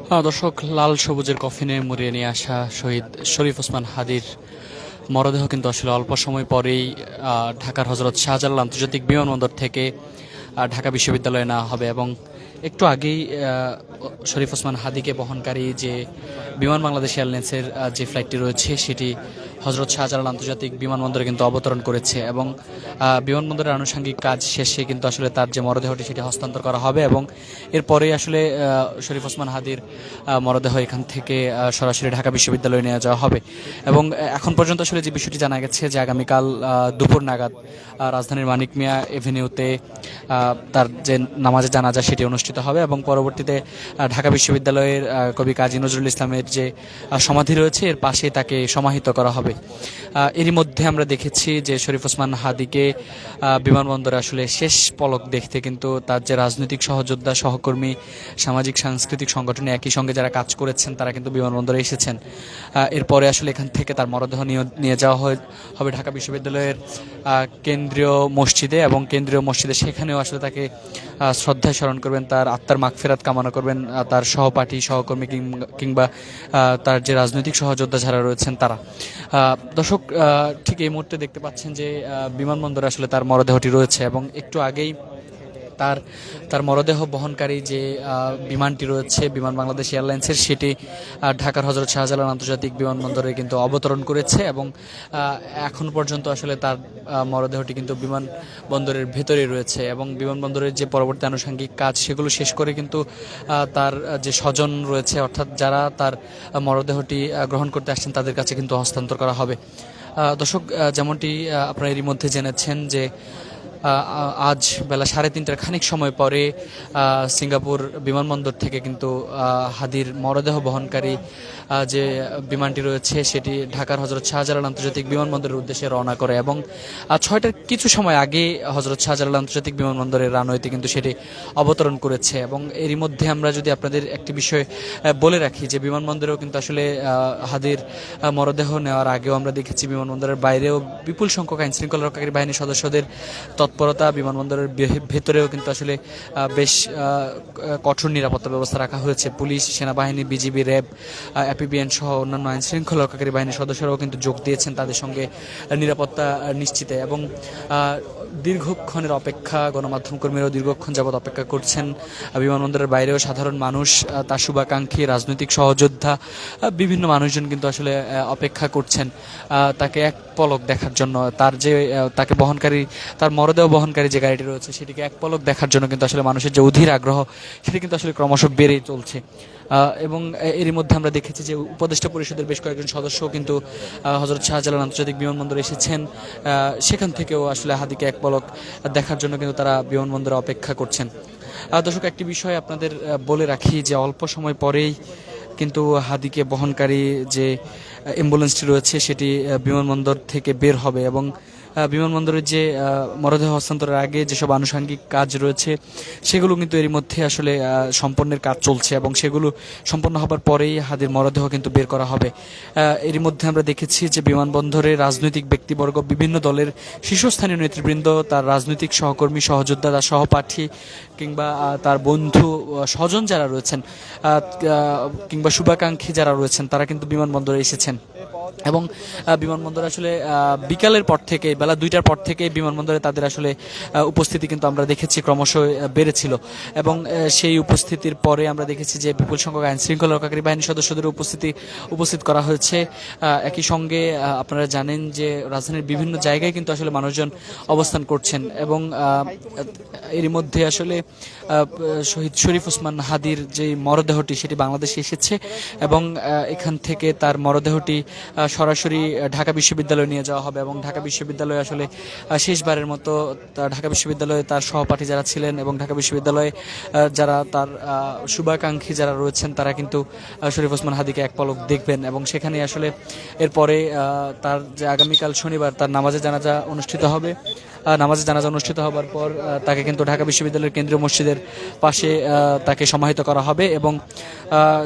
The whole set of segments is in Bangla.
দর্শক, লাল সবুজের কফিনে মুড়িয়ে নিয়ে আসা শহীদ শরীফ ওসমান হাদির মরদেহ কিন্তু আসলে অল্প সময় পরেই ঢাকার হজরত শাহজালাল আন্তর্জাতিক বিমানবন্দর থেকে ঢাকা বিশ্ববিদ্যালয়ে নেওয়া হবে। এবং একটু আগেই শরীফ ওসমান হাদিকে বহনকারী যে বিমান বাংলাদেশ এয়ারলাইন্সের যে ফ্লাইটটি রয়েছে সেটি হজরত শাহজালাল আন্তর্জাতিক বিমানবন্দরে কিন্তু অবতরণ করেছে। এবং বিমানবন্দরের আনুষঙ্গিক কাজ শেষে কিন্তু আসলে তার যে মরদেহটি সেটি হস্তান্তর করা হবে। এবং এরপরেই আসলে শরীফ ওসমান হাদির মরদেহ এখান থেকে সরাসরি ঢাকা বিশ্ববিদ্যালয়ে নিয়ে যাওয়া হবে। এবং এখন পর্যন্ত আসলে যে বিষয়টি জানা গেছে যে আগামীকাল দুপুর নাগাদ রাজধানীর মানিক মিয়া এভিনিউতে তার যে নামাজে জানাজা সেটি অনুষ্ঠিত হবে। এবং পরবর্তীতে ঢাকা বিশ্ববিদ্যালয়ের কবি কাজী নজরুল ইসলামের যে সমাধি রয়েছে এর পাশে তাকে সমাহিত করা হবে। এরই মধ্যে আমরা দেখেছি যে শরীফ ওসমান হাদিকে বিমানবন্দরে আসলে শেষ পলক দেখতে কিন্তু তার যে রাজনৈতিক সহযোদ্ধা, সহকর্মী, সামাজিক সাংস্কৃতিক সংগঠনে একই সঙ্গে যারা কাজ করেছেন তারা কিন্তু বিমানবন্দরে এসেছেন। এরপরে আসলে এখান থেকে তার মরদেহ নিয়ে যাওয়া হবে ঢাকা বিশ্ববিদ্যালয়ের কেন্দ্রীয় মসজিদে। এবং কেন্দ্রীয় মসজিদে সেখানেও আসলে তাকে শ্রদ্ধায় স্মরণ করবেন, তার আত্মার মাগফিরাত কামনা করবেন তার সহপাঠী, সহকর্মী কিংবা তার যে রাজনৈতিক সহযোদ্ধা যারা রয়েছেন তারা। দর্শক, ঠিক এই মুহূর্তে দেখতে পাচ্ছেন যে বিমানবন্দরে আসলে তার মরদেহটি রয়েছে। এবং একটু আগেই তার তার মরদেহ বহনকারী যে বিমানটি রয়েছে বিমান বাংলাদেশ এয়ারলাইন্সের সেটি ঢাকার হজরত শাহজালাল আন্তর্জাতিক বিমানবন্দরে কিন্তু অবতরণ করেছে। এবং এখন পর্যন্ত আসলে তার মরদেহটি কিন্তু বিমানবন্দরের ভেতরেই রয়েছে। এবং বিমানবন্দরের যে পরবর্তী আনুষঙ্গিক কাজ সেগুলো শেষ করে কিন্তু তার যে স্বজন রয়েছে অর্থাৎ যারা তার মরদেহটি গ্রহণ করতে আসছেন তাদের কাছে কিন্তু হস্তান্তর করা হবে। দর্শক, যেমনটি আপনারা এরই মধ্যে জেনেছেন যে আজ বেলা 3:30টার খানিক সময় পরে সিঙ্গাপুর বিমানবন্দর থেকে কিন্তু হাদির মরদেহ বহনকারী যে বিমানটি রয়েছে সেটি ঢাকার হজরত শাহজালাল আন্তর্জাতিক বিমানবন্দরের উদ্দেশ্যে রওনা করে। এবং 6টার কিছু সময় আগে হজরত শাহজালাল আন্তর্জাতিক বিমানবন্দরের রানওয়েতে কিন্তু সেটি অবতরণ করেছে। এবং এরই মধ্যে আমরা যদি আপনাদের একটি বিষয় বলে রাখি যে বিমানবন্দরেও কিন্তু আসলে হাদির মরদেহ নেওয়ার আগেও আমরা দেখেছি বিমানবন্দরের বাইরেও বিপুল সংখ্যক আইনশৃঙ্খলা রক্ষাকারী বাহিনীর সদস্যদের তৎপরতা, বিমানবন্দরের ভেতরেও কিন্তু আসলে বেশ কঠোর নিরাপত্তা ব্যবস্থা রাখা হয়েছে। পুলিশ, সেনাবাহিনী, বিজিবি, র্যাব, এপিবিএন সহ অন্যান্য আইনশৃঙ্খলা রক্ষাকারী বাহিনীর সদস্যরাও কিন্তু যোগ দিয়েছেন তাদের সঙ্গে নিরাপত্তা নিশ্চিতে। এবং দীর্ঘক্ষণের অপেক্ষা, গণমাধ্যম কর্মীরাও দীর্ঘক্ষণ যাবৎ অপেক্ষা করছেন। বিমানবন্দরের বাইরেও সাধারণ মানুষ, তার শুভাকাঙ্ক্ষী, রাজনৈতিক সহযোদ্ধা, বিভিন্ন মানুষজন কিন্তু আসলে অপেক্ষা করছেন তাকে এক পলক দেখার জন্য। তার যে তাকে বহনকারী, তার মরদেহ বহনকারী যে গাড়িটি রয়েছে সেটিকে এক পলক দেখার জন্য কিন্তু আসলে মানুষের যে অধীর আগ্রহ সেটি কিন্তু আসলে ক্রমশ বেড়েই চলছে। এবং এরই মধ্যে আমরা দেখেছি যে উপদেষ্টা পরিষদের বেশ কয়েকজন সদস্যও কিন্তু হজরত শাহজালাল আন্তর্জাতিক বিমানবন্দরে এসেছেন। সেখান থেকেও আসলে হাদিকে এক পলক দেখার জন্য কিন্তু তারা বিমানবন্দরে অপেক্ষা করছেন। দর্শক, একটি বিষয় আপনাদের বলে রাখি যে অল্প সময় পরেই কিন্তু হাদিকে বহনকারী যে অ্যাম্বুলেন্সটি রয়েছে সেটি বিমানবন্দর থেকে বের হবে। এবং বিমানবন্দরের যে মরদেহ হস্তান্তরের আগে যেসব আনুষঙ্গিক কাজ রয়েছে সেগুলো কিন্তু এরই মধ্যে আসলে সম্পন্নের কাজ চলছে। এবং সেগুলো সম্পন্ন হবার পরেই হাদির মরদেহ কিন্তু বের করা হবে। এরই মধ্যে আমরা দেখেছি যে বিমানবন্দরে রাজনৈতিক ব্যক্তিবর্গ, বিভিন্ন দলের শীর্ষস্থানীয় নেতৃবৃন্দ, তার রাজনৈতিক সহকর্মী, সহযোদ্ধা, তার সহপাঠী কিংবা তার বন্ধু, স্বজন যারা রয়েছেন কিংবা শুভাকাঙ্ক্ষী যারা রয়েছেন তারা কিন্তু বিমানবন্দরে এসেছেন। এবং বিমানবন্দরে আসলে বিকালের পর থেকে, বেলা 2টার পর থেকে বিমানবন্দরে তাদের আসলে উপস্থিতি কিন্তু আমরা দেখেছি ক্রমশ বেড়েছিল। এবং সেই উপস্থিতির পরে আমরা দেখেছি যে বিপুল সংখ্যক আইনশৃঙ্খলা রক্ষাকারী বাহিনীর সদস্যদের উপস্থিত করা হয়েছে। একই সঙ্গে আপনারা জানেন যে রাজধানীর বিভিন্ন জায়গায় কিন্তু আসলে মানুষজন অবস্থান করছেন। এবং এরই মধ্যে আসলে শহীদ শরীফ ওসমান হাদির যে মরদেহটি সেটি বাংলাদেশে এসেছে। এবং এখান থেকে তার মরদেহটি সরাসরি ঢাকা বিশ্ববিদ্যালয়ে নিয়ে যাওয়া হবে। এবং ঢাকা বিশ্ববিদ্যালয়ে আসলে শেষবারের মতো ঢাকা বিশ্ববিদ্যালয়ে তার সহপাঠী যারা ছিলেন এবং ঢাকা বিশ্ববিদ্যালয়ে যারা তার শুভাকাঙ্ক্ষী যারা রয়েছেন তারা কিন্তু শরীফ ওসমান হাদিকে এক পলক দেখবেন। এবং সেখানে আসলে এরপরে তার যে আগামীকাল শনিবার তার নামাজে জানাজা অনুষ্ঠিত হবে। নামাজে জানাজা অনুষ্ঠিত হবার পর তাকে কিন্তু ঢাকা বিশ্ববিদ্যালয়ের কেন্দ্রীয় মসজিদের পাশে তাকে সমাহিত করা হবে। এবং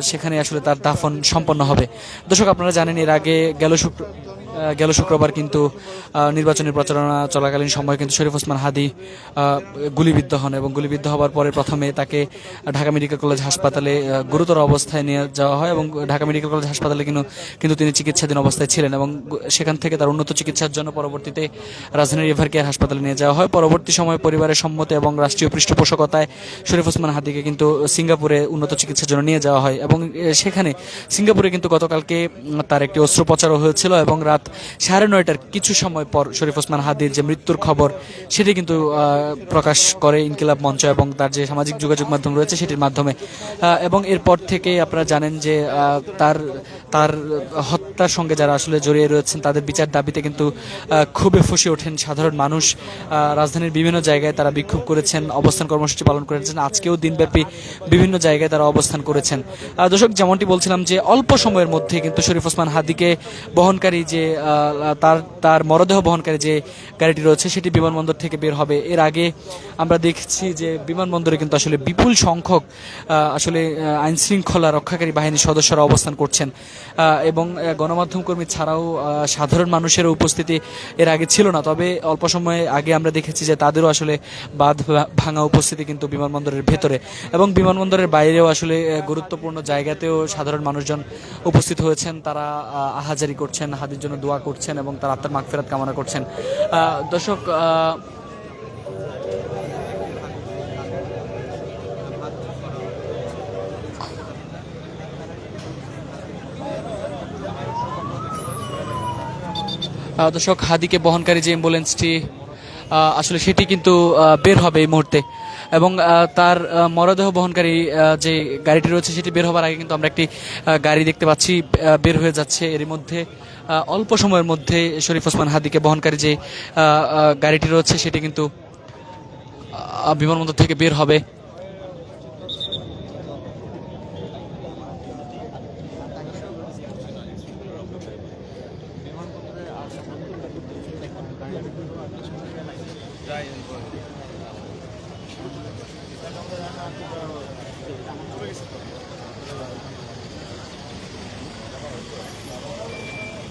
সেখানে আসলে তার দাফন সম্পন্ন হবে। দর্শক, আপনারা জানেন এর আগে গেল শুক্রবার কিন্তু নির্বাচনী প্রচারণা চলাকালীন সময় কিন্তু শরীফ ওসমান হাদী গুলিবিদ্ধ হন এবং গুলিবিদ্ধ হওয়ার পরে প্রথমে তাকে ঢাকা মেডিকেল কলেজ হাসপাতালে গুরুতর অবস্থায় নিয়ে যাওয়া হয় এবং ঢাকা মেডিকেল কলেজ হাসপাতালে কিন্তু তিনি চিকিৎসাধীন অবস্থায় ছিলেন এবং সেখান থেকে তার উন্নত চিকিৎসার জন্য পরবর্তীতে রাজধানীর এভার কেয়ার হাসপাতালে নিয়ে যাওয়া হয়। পরবর্তী সময়ে পরিবারের সম্মতি এবং রাষ্ট্রীয় পৃষ্ঠপোষকতায় শরীফ ওসমান হাদীকে কিন্তু সিঙ্গাপুরে উন্নত চিকিৎসার জন্য নিয়ে যাওয়া হয় এবং সেখানে সিঙ্গাপুরে কিন্তু গতকালকে তার একটি অস্ত্রোপচারও হয়েছিল এবং রাত 9:30টার কিছু সময় পর শরীফ ওসমান হাদীর যে মৃত্যুর খবর সেটি কিন্তু প্রকাশ করে ইনকিলাব মঞ্চ এবং তার যে সামাজিক যোগাযোগ মাধ্যম রয়েছে সেটির মাধ্যমে এবং এরপর থেকে আপনারা জানেন যে তার তার হত্যার সঙ্গে যারা আসলে জড়িয়ে রয়েছেন তাদের বিচার দাবিতে কিন্তু খুবই ফুঁসে ওঠেন সাধারণ মানুষ। রাজধানীর বিভিন্ন জায়গায় তারা বিক্ষোভ করেছেন, অবস্থান কর্মসূচি পালন করেছেন, আজকেও দিনব্যাপী বিভিন্ন জায়গায় তারা অবস্থান করেছেন। দর্শক, যেমনটি বলছিলাম যে অল্প সময়ের মধ্যে কিন্তু শরীফ ওসমান হাদীকে বহনকারী যে তার মরদেহ বহনকারী যে গাড়িটি রয়েছে সেটি বিমানবন্দর থেকে বের হবে। এর আগে আমরা দেখছি যে বিমানবন্দরে কিন্তু আসলে বিপুল সংখ্যক আসলে আইন শৃঙ্খলা রক্ষাকারী বাহিনীর সদস্যরা অবস্থান করছেন এবং গণমাধ্যম কর্মী ছাড়াও সাধারণ মানুষের উপস্থিতি এর আগে ছিল না, তবে অল্প সময় আগে আমরা দেখেছি যে তাদেরও আসলে বাঁধ ভাঙা উপস্থিতি কিন্তু বিমানবন্দরের ভেতরে এবং বিমানবন্দরের বাইরেও আসলে গুরুত্বপূর্ণ জায়গাতেও সাধারণ মানুষজন উপস্থিত হয়েছেন। তারা আহাজারি করছেন, হাদীর জন্য দোয়া করছেন এবং তার আত্মার মাগফিরাত কামনা করছেন। দর্শক, হাদীকে বহনকারী যে অ্যাম্বুলেন্সটি আসলে সেটি কিন্তু বের হবে এই মুহূর্তে এবং তার মরদেহ বহনকারী যে গাড়িটি রয়েছে সেটি বের হবার আগে কিন্তু আমরা একটি গাড়ি দেখতে পাচ্ছি বের হয়ে যাচ্ছে। এর মধ্যে অল্প সময়ের মধ্যে শরীফ ওসমান হাদীকে বহনকারী যে গাড়িটি রয়েছে সেটি কিন্তু বিমানবন্দর থেকে বের হবে।